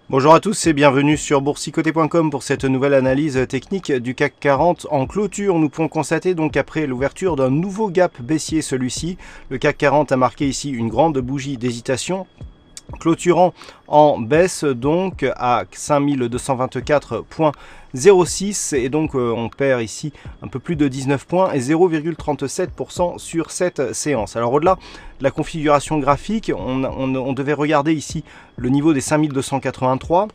Bonjour à tous et bienvenue sur boursicoté.com pour cette nouvelle analyse technique du CAC 40 en clôture. Nous pouvons constater donc après l'ouverture d'un nouveau gap baissier, celui-ci, le CAC 40 a marqué ici une grande bougie d'hésitation, clôturant en baisse donc à 5224,06 et donc on perd ici un peu plus de 19 points et 0,37% sur cette séance. Alors au-delà de la configuration graphique, on devait regarder ici le niveau des 5283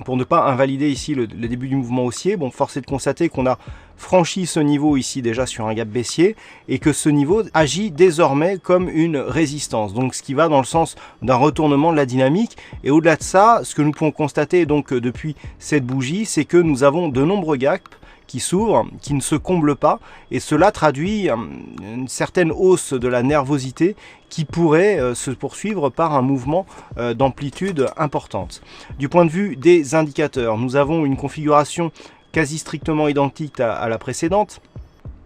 pour ne pas invalider ici le début du mouvement haussier. Bon, force est de constater qu'on a franchi ce niveau ici déjà sur un gap baissier et que ce niveau agit désormais comme une résistance, donc ce qui va dans le sens d'un retournement de la dynamique. Et au-delà de ça, ce que nous pouvons constater donc depuis cette bougie, c'est que nous avons de nombreux gaps qui s'ouvrent, qui ne se comblent pas, et cela traduit une certaine hausse de la nervosité qui pourrait se poursuivre par un mouvement d'amplitude importante. Du point de vue des indicateurs, nous avons une configuration quasi strictement identique à la précédente,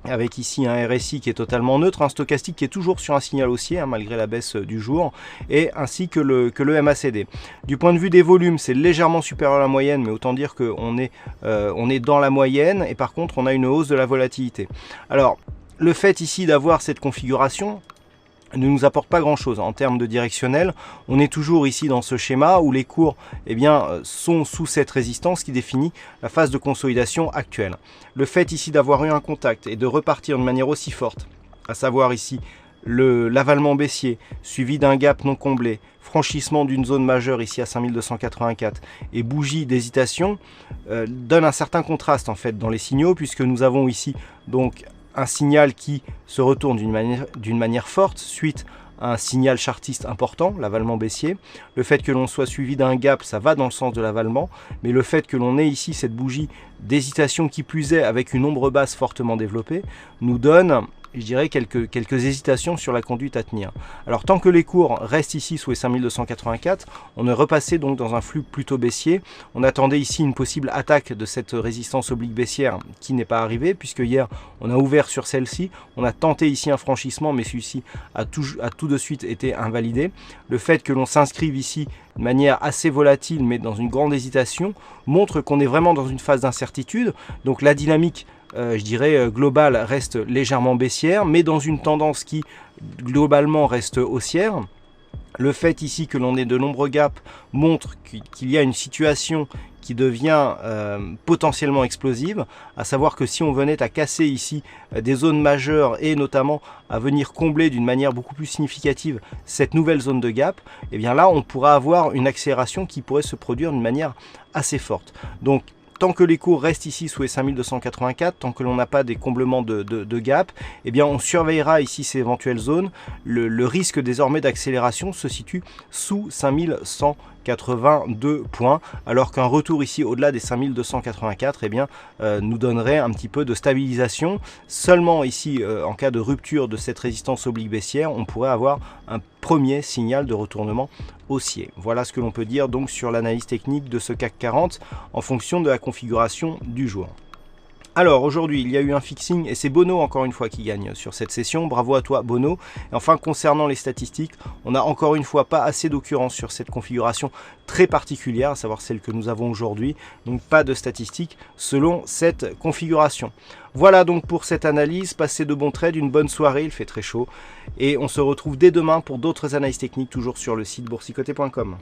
avec ici un RSI qui est totalement neutre, un stochastique qui est toujours sur un signal haussier malgré la baisse du jour, et ainsi que le MACD. Du point de vue des volumes, c'est légèrement supérieur à la moyenne, mais autant dire qu'on est dans la moyenne, et par contre on a une hausse de la volatilité. Alors le fait ici d'avoir cette configuration ne nous apporte pas grand chose en termes de directionnel. On est toujours ici dans ce schéma où les cours sont sous cette résistance qui définit la phase de consolidation actuelle. Le fait ici d'avoir eu un contact et de repartir de manière aussi forte, à savoir ici l'avalement baissier suivi d'un gap non comblé, franchissement d'une zone majeure ici à 5284 et bougie d'hésitation, donne un certain contraste en fait dans les signaux, puisque nous avons ici donc un signal qui se retourne d'une manière forte suite à un signal chartiste important, l'avalement baissier. Le fait que l'on soit suivi d'un gap, ça va dans le sens de l'avalement, mais le fait que l'on ait ici cette bougie d'hésitation qui plus est avec une ombre basse fortement développée, nous donne, je dirais, quelques hésitations sur la conduite à tenir. Alors tant que les cours restent ici sous les 5284, on est repassé donc dans un flux plutôt baissier. On attendait ici une possible attaque de cette résistance oblique baissière qui n'est pas arrivée, puisque hier on a ouvert sur celle-ci, on a tenté ici un franchissement, mais celui-ci a tout de suite été invalidé. Le fait que l'on s'inscrive ici de manière assez volatile mais dans une grande hésitation montre qu'on est vraiment dans une phase d'incertitude. Donc la dynamique je dirais globale reste légèrement baissière, mais dans une tendance qui globalement reste haussière. Le fait ici que l'on ait de nombreux gaps montre qu'il y a une situation qui devient potentiellement explosive, à savoir que si on venait à casser ici des zones majeures et notamment à venir combler d'une manière beaucoup plus significative cette nouvelle zone de gap, et bien là on pourra avoir une accélération qui pourrait se produire d'une manière assez forte. Donc tant que les cours restent ici sous les 5284, tant que l'on n'a pas des comblements de gap, eh bien on surveillera ici ces éventuelles zones. Le risque désormais d'accélération se situe sous 5182 points, alors qu'un retour ici au-delà des 5284 eh bien, nous donnerait un petit peu de stabilisation. Seulement ici, en cas de rupture de cette résistance oblique baissière, on pourrait avoir un premier signal de retournement haussier. Voilà ce que l'on peut dire donc sur l'analyse technique de ce CAC 40 en fonction de la configuration du jour. Alors aujourd'hui il y a eu un fixing et c'est Bono encore une fois qui gagne sur cette session, bravo à toi Bono. Et enfin concernant les statistiques, on n'a encore une fois pas assez d'occurrences sur cette configuration très particulière, à savoir celle que nous avons aujourd'hui, donc pas de statistiques selon cette configuration. Voilà donc pour cette analyse, passez de bons trades, une bonne soirée, il fait très chaud et on se retrouve dès demain pour d'autres analyses techniques toujours sur le site boursicoté.com.